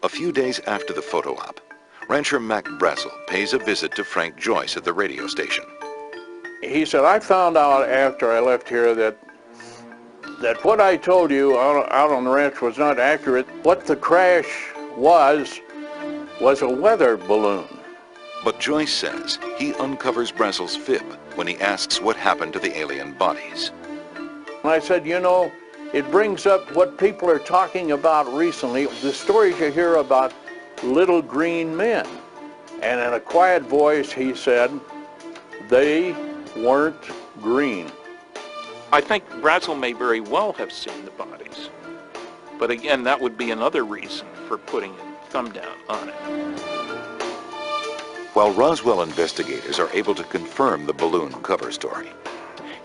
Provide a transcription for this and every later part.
A few days after the photo op, rancher Mac Brazel pays a visit to Frank Joyce at the radio station. He said, I found out after I left here that what I told you out on the ranch was not accurate. What the crash was a weather balloon. But Joyce says he uncovers Brazel's fib when he asks what happened to the alien bodies. And I said, you know, it brings up what people are talking about recently, the stories you hear about little green men. And in a quiet voice, he said, they weren't green. I think Brazel may very well have seen the bodies. But again, that would be another reason for putting a thumb down on it. While Roswell investigators are able to confirm the balloon cover story,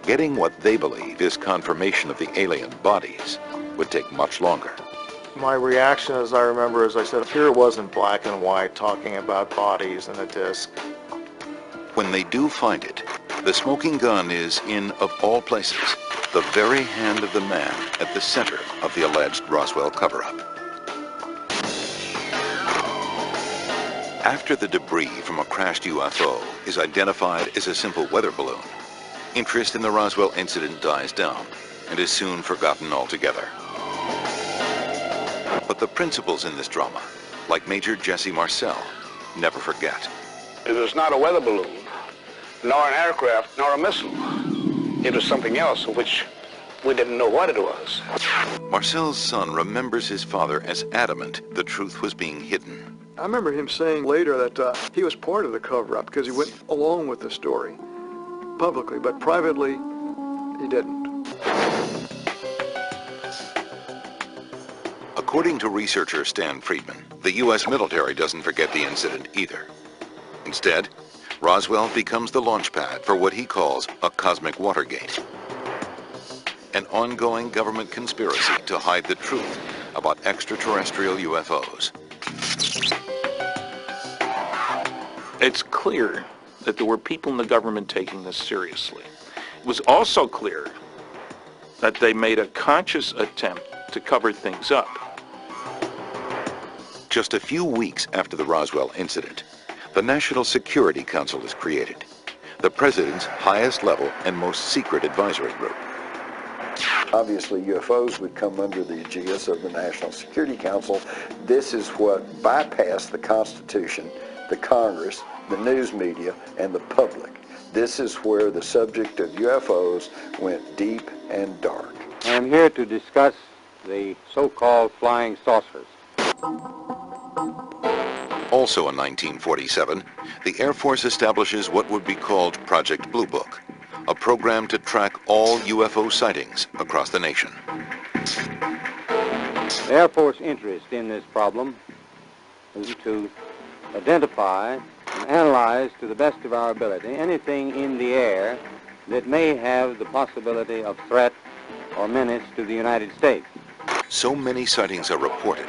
getting what they believe is confirmation of the alien bodies would take much longer. My reaction, as I remember, as I said, here it was in black and white talking about bodies and a disc. When they do find it, the smoking gun is in, of all places, the very hand of the man at the center of the alleged Roswell cover-up. After the debris from a crashed UFO is identified as a simple weather balloon, interest in the Roswell incident dies down and is soon forgotten altogether. But the principals in this drama, like Major Jesse Marcel, never forget. It was not a weather balloon, nor an aircraft, nor a missile. It was something else, which we didn't know what it was. Marcel's son remembers his father as adamant the truth was being hidden. I remember him saying later that he was part of the cover-up because he went along with the story publicly, but privately, he didn't. According to researcher Stanton Friedman, the U.S. military doesn't forget the incident either. Instead, Roswell becomes the launch pad for what he calls a cosmic Watergate, an ongoing government conspiracy to hide the truth about extraterrestrial UFOs. It's clear that there were people in the government taking this seriously. It was also clear that they made a conscious attempt to cover things up. Just a few weeks after the Roswell incident, the National Security Council is created, the president's highest level and most secret advisory group. Obviously, UFOs would come under the aegis of the National Security Council. This is what bypassed the Constitution, the Congress, the news media, and the public. This is where the subject of UFOs went deep and dark. I'm here to discuss the so-called flying saucers. Also in 1947, the Air Force establishes what would be called Project Blue Book, a program to track all UFO sightings across the nation. The Air Force interest in this problem is to identify and analyze to the best of our ability anything in the air that may have the possibility of threat or menace to the United States. So many sightings are reported,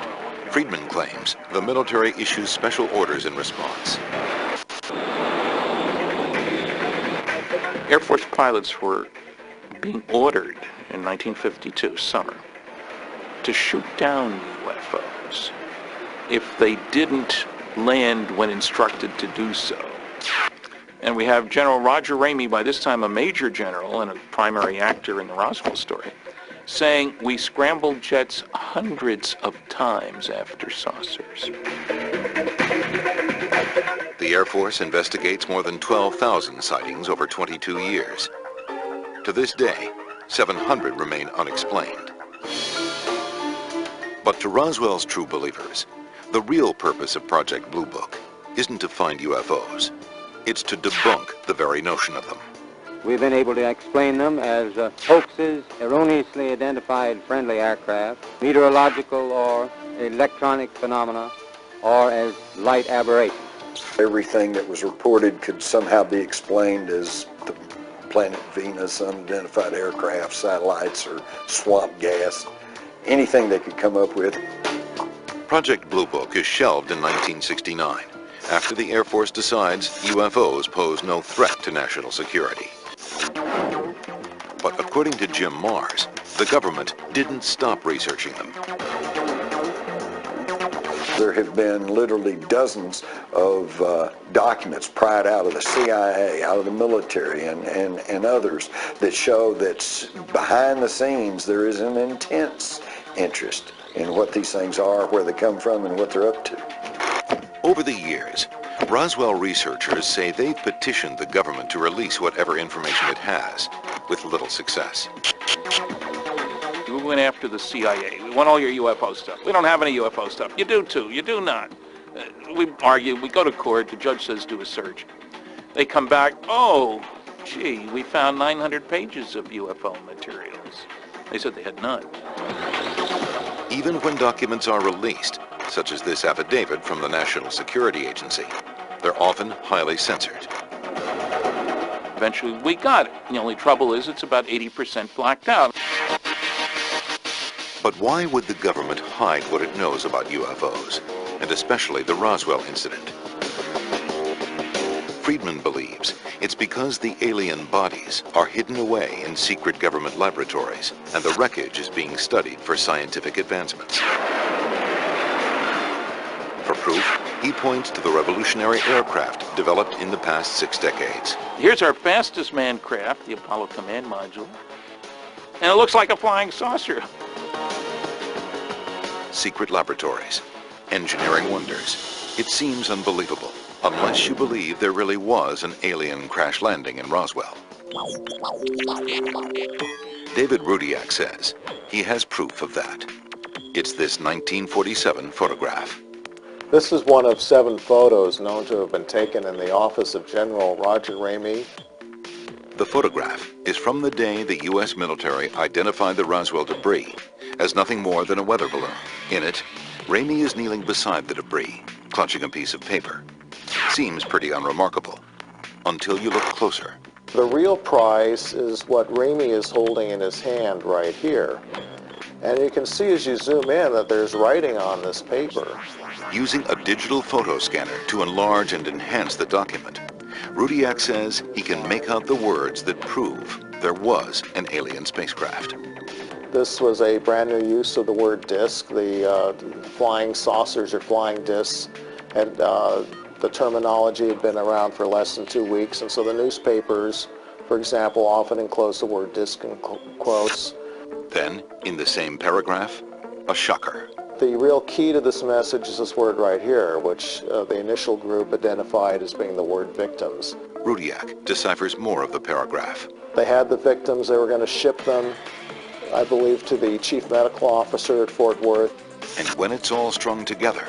Friedman claims the military issues special orders in response. Air Force pilots were being ordered in 1952 summer to shoot down UFOs if they didn't land when instructed to do so. And we have General Roger Ramey, by this time a major general and a primary actor in the Roswell story, saying we scrambled jets hundreds of times after saucers. The Air Force investigates more than 12,000 sightings over 22 years. To this day, 700 remain unexplained. But to Roswell's true believers, the real purpose of Project Blue Book isn't to find UFOs. It's to debunk the very notion of them. We've been able to explain them as hoaxes, erroneously identified friendly aircraft, meteorological or electronic phenomena, or as light aberrations. Everything that was reported could somehow be explained as the planet Venus, unidentified aircraft, satellites, or swamp gas. Anything they could come up with. Project Blue Book is shelved in 1969 after the Air Force decides UFOs pose no threat to national security. But according to Jim Mars, the government didn't stop researching them. There have been literally dozens of documents pried out of the CIA, out of the military, and others that show that behind the scenes there is an intense interest in what these things are, where they come from, and what they're up to. Over the years, Roswell researchers say they've petitioned the government to release whatever information it has, with little success. We went after the CIA. We want all your UFO stuff. We don't have any UFO stuff. You do too. You do not. We argue. We go to court. The judge says do a search. They come back. Oh, gee, we found 900 pages of UFO materials. They said they had none. Even when documents are released, such as this affidavit from the National Security Agency, they're often highly censored. Eventually, we got it. The only trouble is it's about 80% blacked out. But why would the government hide what it knows about UFOs, and especially the Roswell incident? Friedman believes it's because the alien bodies are hidden away in secret government laboratories, and the wreckage is being studied for scientific advancements. For proof, he points to the revolutionary aircraft developed in the past 6 decades. Here's our fastest manned craft, the Apollo Command Module, and it looks like a flying saucer. Secret laboratories, engineering wonders. It seems unbelievable, unless you believe there really was an alien crash landing in Roswell. David Rudiak says he has proof of that. It's this 1947 photograph. This is one of 7 photos known to have been taken in the office of General Roger Ramey. The photograph is from the day the U.S. military identified the Roswell debris as nothing more than a weather balloon. In it, Ramey is kneeling beside the debris, clutching a piece of paper. Seems pretty unremarkable, until you look closer. The real prize is what Ramey is holding in his hand right here. And you can see as you zoom in that there's writing on this paper. Using a digital photo scanner to enlarge and enhance the document, Rudiak says he can make out the words that prove there was an alien spacecraft. This was a brand new use of the word disc. The flying saucers or flying discs, and the terminology had been around for less than 2 weeks, and so the newspapers, for example, often enclose the word disc in quotes. Then, in the same paragraph, a shocker. The real key to this message is this word right here, which the initial group identified as being the word victims. Rudiak deciphers more of the paragraph. They had the victims. They were going to ship them, I believe, to the chief medical officer at Fort Worth. And when it's all strung together,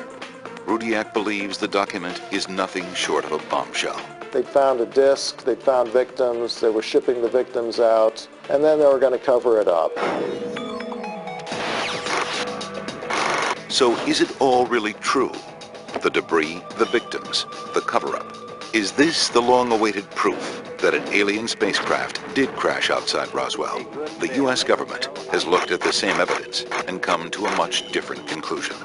Rudiak believes the document is nothing short of a bombshell. They'd found a disc, they'd found victims, they were shipping the victims out, and then they were going to cover it up. So is it all really true? The debris, the victims, the cover-up. Is this the long-awaited proof that an alien spacecraft did crash outside Roswell? The U.S. government has looked at the same evidence and come to a much different conclusion.